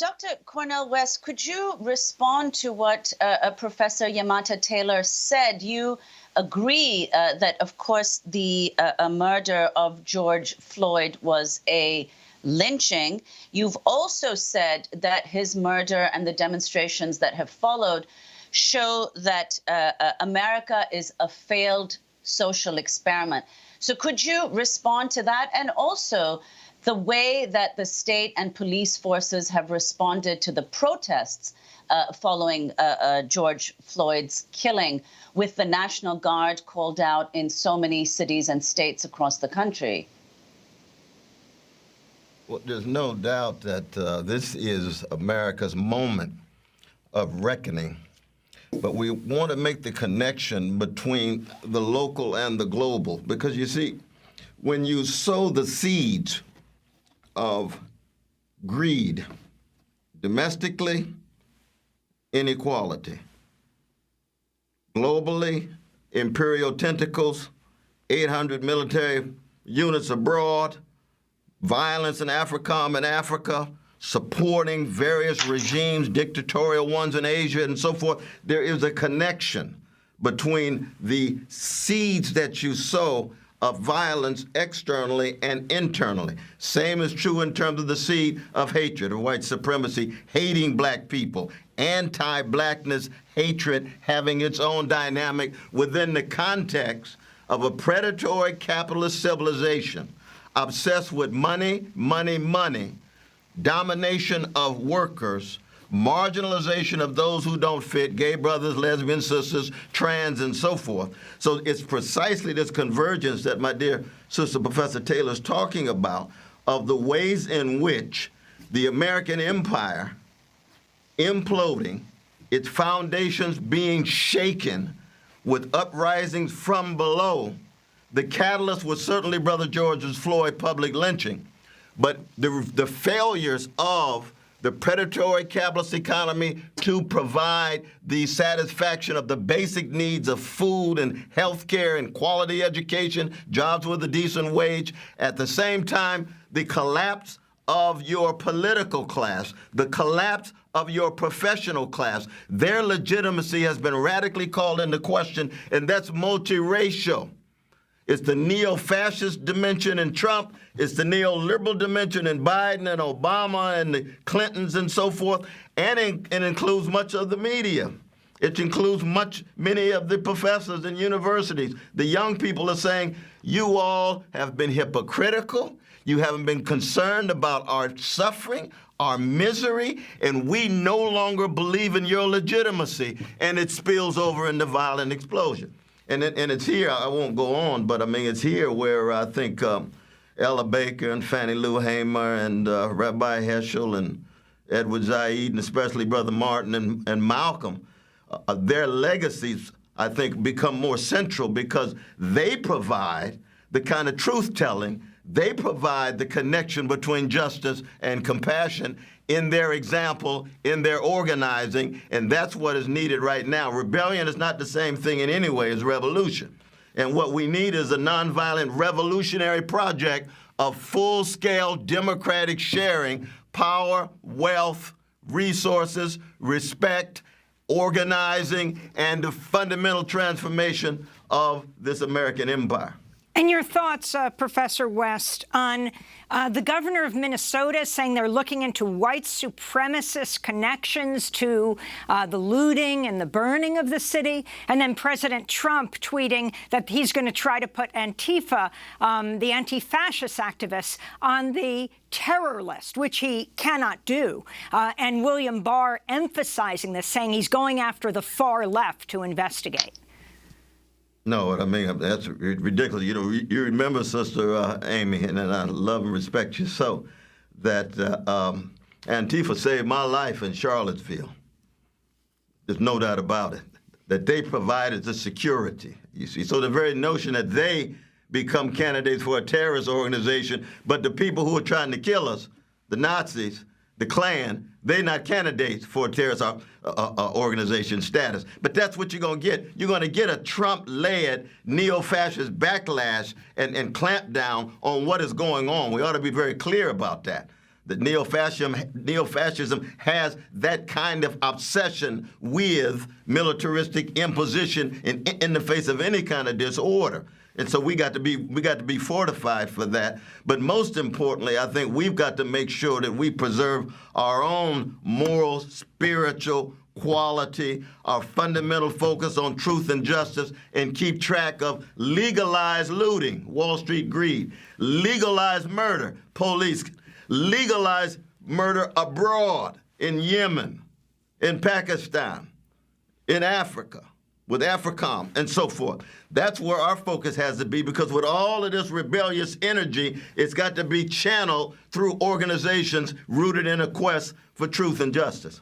Dr. Cornel West, could you respond to what Professor Yamata Taylor said? You agree that, of course, the murder of George Floyd was a lynching. You've also said that his murder and the demonstrations that have followed show that America is a failed social experiment. So could you respond to that? And also the way that the state and police forces have responded to the protests following George Floyd's killing, with the National Guard called out in so many cities and states across the country. Well, there's no doubt that this is America's moment of reckoning. But we want to make the connection between the local and the global, because you see, when you sow the seeds of greed, domestically, inequality, globally, imperial tentacles, 800 military units abroad, violence in AFRICOM and Africa, supporting various regimes, dictatorial ones in Asia and so forth. There is a connection between the seeds that you sow of violence externally and internally. Same is true in terms of the seed of hatred, of white supremacy, hating black people, anti-blackness, hatred having its own dynamic within the context of a predatory capitalist civilization obsessed with money, money, money, domination of workers, marginalization of those who don't fit, gay brothers, lesbian sisters, trans, and so forth. So it's precisely this convergence that my dear sister Professor Taylor is talking about, of the ways in which the American empire imploding, its foundations being shaken with uprisings from below. The catalyst was certainly Brother George Floyd public lynching, but the failures of the predatory capitalist economy to provide the satisfaction of the basic needs of food and health care and quality education, jobs with a decent wage. At the same time, the collapse of your political class, the collapse of your professional class. Their legitimacy has been radically called into question, and that's multiracial. It's the neo-fascist dimension in Trump. It's the neoliberal dimension in Biden and Obama and the Clintons and so forth. And it includes much of the media. It includes many of the professors in universities. The young people are saying, you all have been hypocritical. You haven't been concerned about our suffering, our misery, and we no longer believe in your legitimacy. And it spills over into violent explosion. And it's here, I won't go on, but I mean, it's here where I think Ella Baker and Fannie Lou Hamer and Rabbi Heschel and Edward Said, and especially Brother Martin and Malcolm, their legacies, I think, become more central because they provide the kind of truth-telling, they provide the connection between justice and compassion in their example, in their organizing, and that's what is needed right now. Rebellion is not the same thing in any way as revolution. And what we need is a nonviolent revolutionary project of full-scale democratic sharing, power, wealth, resources, respect, organizing, and the fundamental transformation of this American empire. And your thoughts, Professor West, on the governor of Minnesota saying they're looking into white supremacist connections to the looting and the burning of the city, and then President Trump tweeting that he's going to try to put Antifa, the anti-fascist activists, on the terror list, which he cannot do, and William Barr emphasizing this, saying he's going after the far left to investigate. No, I mean, that's ridiculous. You know, you remember, Sister Amy, and I love and respect you so, that Antifa saved my life in Charlottesville. There's no doubt about it, that they provided the security, you see. So the very notion that they become candidates for a terrorist organization, but the people who are trying to kill us, the Nazis, the Klan, they're not candidates for a terrorist organization status. But that's what you're going to get. You're going to get a Trump-led neo-fascist backlash and clamp down on what is going on. We ought to be very clear about that. that neo-fascism has that kind of obsession with militaristic imposition in the face of any kind of disorder. And so we got to be fortified for that. But most importantly, I think we've got to make sure that we preserve our own moral, spiritual quality, our fundamental focus on truth and justice, and keep track of legalized looting, Wall Street greed, legalized murder, police, legalized murder abroad in Yemen, in Pakistan, in Africa, with AFRICOM, and so forth. That's where our focus has to be, because with all of this rebellious energy, it's got to be channeled through organizations rooted in a quest for truth and justice.